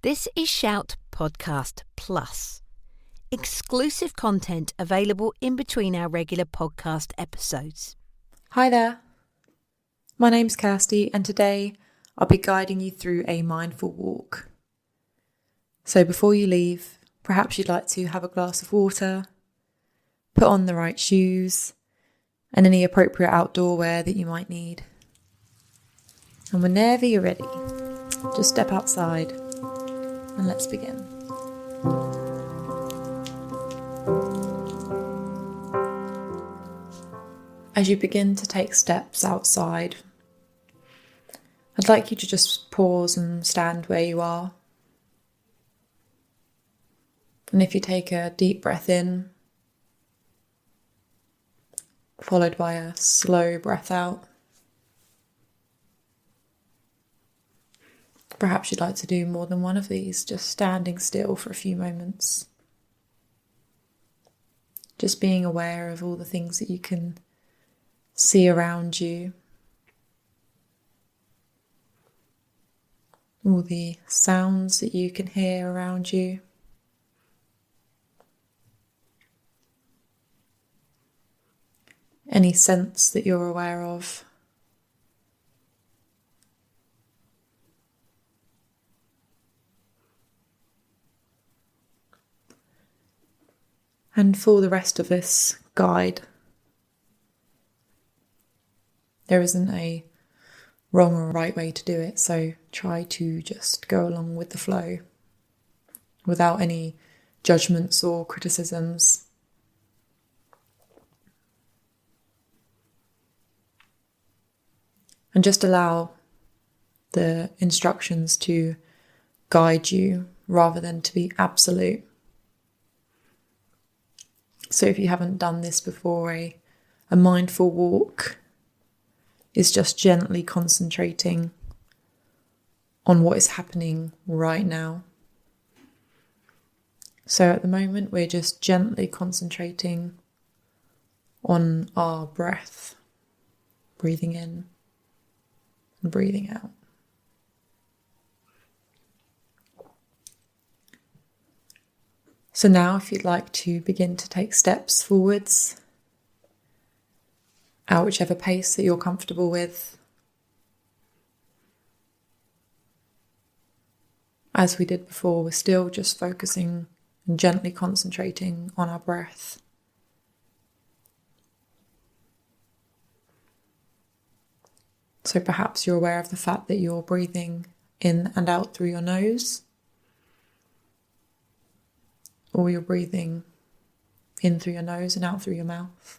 This is Shout Podcast Plus. Exclusive content available in between our regular podcast episodes. Hi there. My name's Kirsty and today I'll be guiding you through a mindful walk. So before you leave, perhaps you'd like to have a glass of water, put on the right shoes and any appropriate outdoor wear that you might need. And whenever you're ready, just step outside and let's begin. As you begin to take steps outside, I'd like you to just pause and stand where you are. And if you take a deep breath in, followed by a slow breath out, perhaps you'd like to do more than one of these, just standing still for a few moments. Just being aware of all the things that you can see around you. All the sounds that you can hear around you. Any scents that you're aware of. And for the rest of this guide, there isn't a wrong or right way to do it, so try to just go along with the flow without any judgments or criticisms. And just allow the instructions to guide you rather than to be absolute. So if you haven't done this before, a mindful walk is just gently concentrating on what is happening right now. So at the moment, we're just gently concentrating on our breath, breathing in and breathing out. So now if you'd like to begin to take steps forwards at whichever pace that you're comfortable with. As we did before, we're still just focusing and gently concentrating on our breath. So perhaps you're aware of the fact that you're breathing in and out through your nose, or you're breathing in through your nose and out through your mouth.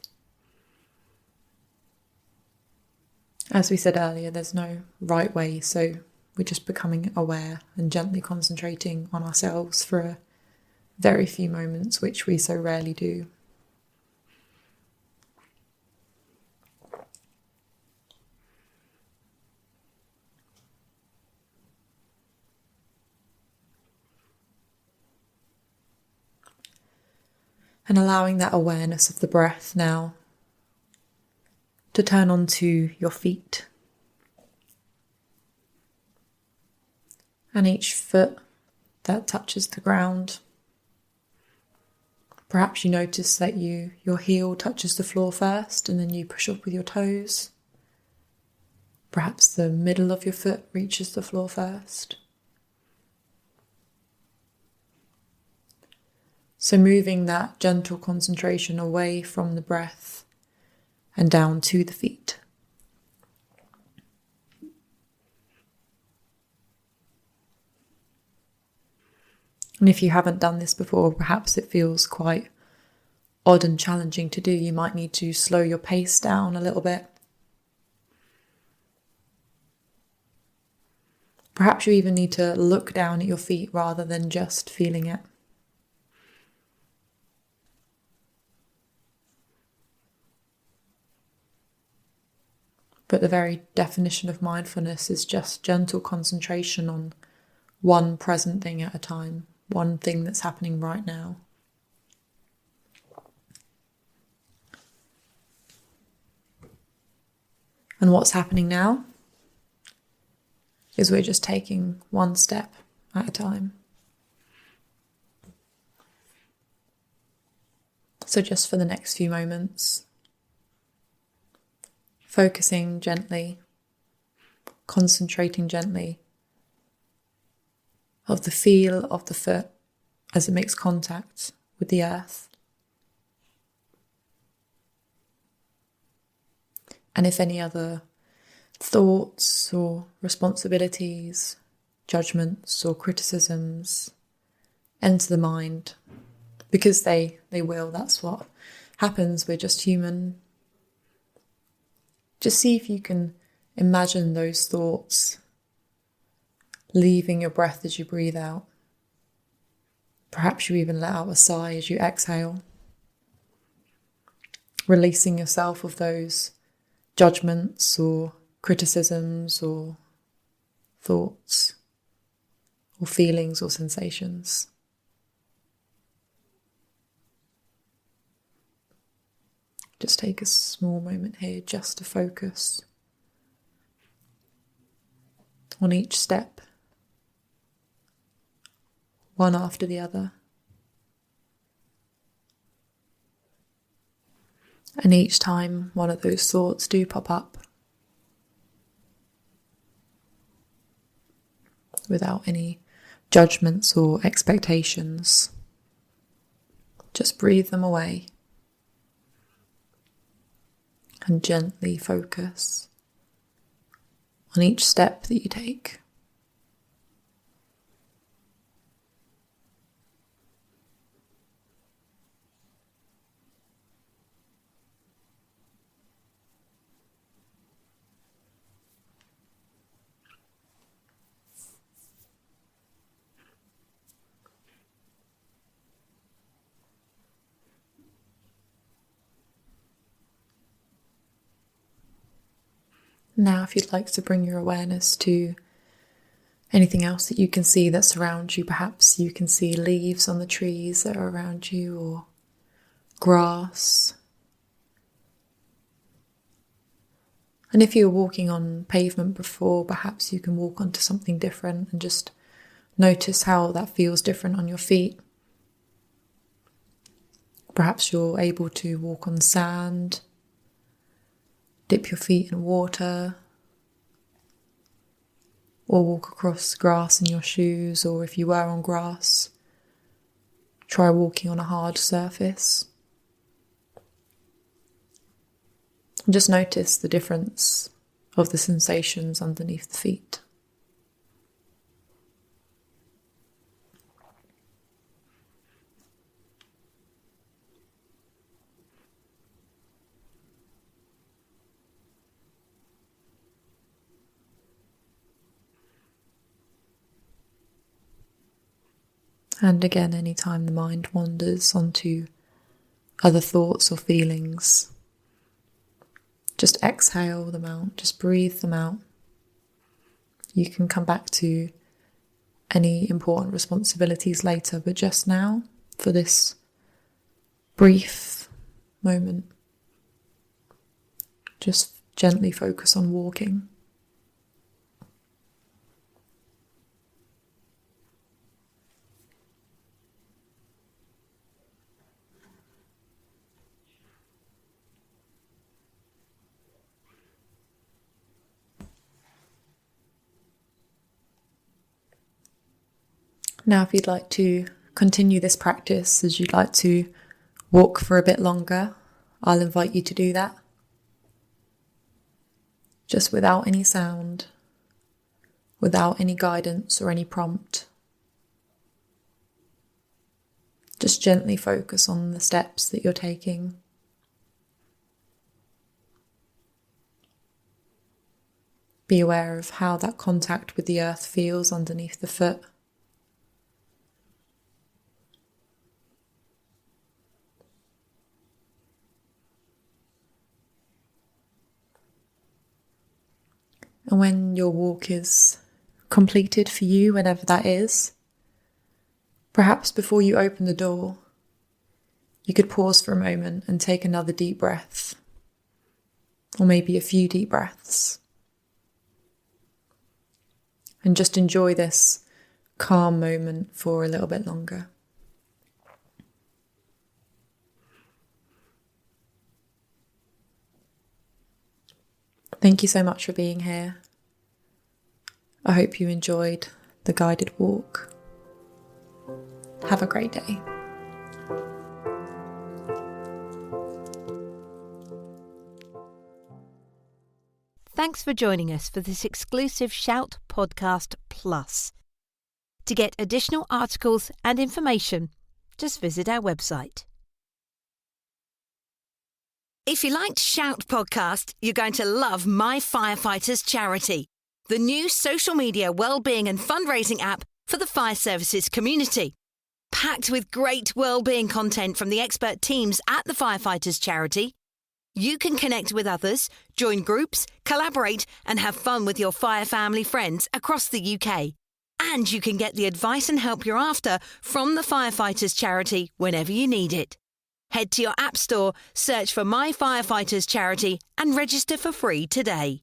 As we said earlier, there's no right way, so we're just becoming aware and gently concentrating on ourselves for a very few moments, which we so rarely do. And allowing that awareness of the breath now to turn onto your feet. And each foot that touches the ground. Perhaps you notice that your heel touches the floor first and then you push up with your toes. Perhaps the middle of your foot reaches the floor first. So moving that gentle concentration away from the breath and down to the feet. And if you haven't done this before, perhaps it feels quite odd and challenging to do. You might need to slow your pace down a little bit. Perhaps you even need to look down at your feet rather than just feeling it. But the very definition of mindfulness is just gentle concentration on one present thing at a time, one thing that's happening right now. And what's happening now is we're just taking one step at a time. So just for the next few moments, focusing gently, concentrating gently of the feel of the foot as it makes contact with the earth. And if any other thoughts or responsibilities, judgments or criticisms enter the mind, because they will, that's what happens, we're just human. Just see if you can imagine those thoughts leaving your breath as you breathe out. Perhaps you even let out a sigh as you exhale, releasing yourself of those judgments or criticisms or thoughts or feelings or sensations. Just take a small moment here just to focus on each step, one after the other. And each time one of those thoughts do pop up, without any judgments or expectations, just breathe them away and gently focus on each step that you take. Now, if you'd like to bring your awareness to anything else that you can see that surrounds you, perhaps you can see leaves on the trees that are around you, or grass. And if you were walking on pavement before, perhaps you can walk onto something different and just notice how that feels different on your feet. Perhaps you're able to walk on sand, dip your feet in water, or walk across grass in your shoes, or if you were on grass, try walking on a hard surface. And just notice the difference of the sensations underneath the feet. And again, anytime the mind wanders onto other thoughts or feelings, just exhale them out, just breathe them out. You can come back to any important responsibilities later, but just now, for this brief moment, just gently focus on walking. Now, if you'd like to continue this practice, as you'd like to walk for a bit longer, I'll invite you to do that. Just without any sound, without any guidance or any prompt. Just gently focus on the steps that you're taking. Be aware of how that contact with the earth feels underneath the foot. And when your walk is completed for you, whenever that is, perhaps before you open the door, you could pause for a moment and take another deep breath, or maybe a few deep breaths, and just enjoy this calm moment for a little bit longer. Thank you so much for being here. I hope you enjoyed the guided walk. Have a great day. Thanks for joining us for this exclusive Shout Podcast Plus. To get additional articles and information, just visit our website. If you liked Shout Podcast, you're going to love My Firefighters Charity, the new social media wellbeing and fundraising app for the fire services community. Packed with great wellbeing content from the expert teams at the Firefighters Charity, you can connect with others, join groups, collaborate, and have fun with your fire family friends across the UK. And you can get the advice and help you're after from the Firefighters Charity whenever you need it. Head to your app store, search for My Firefighters Charity, and register for free today.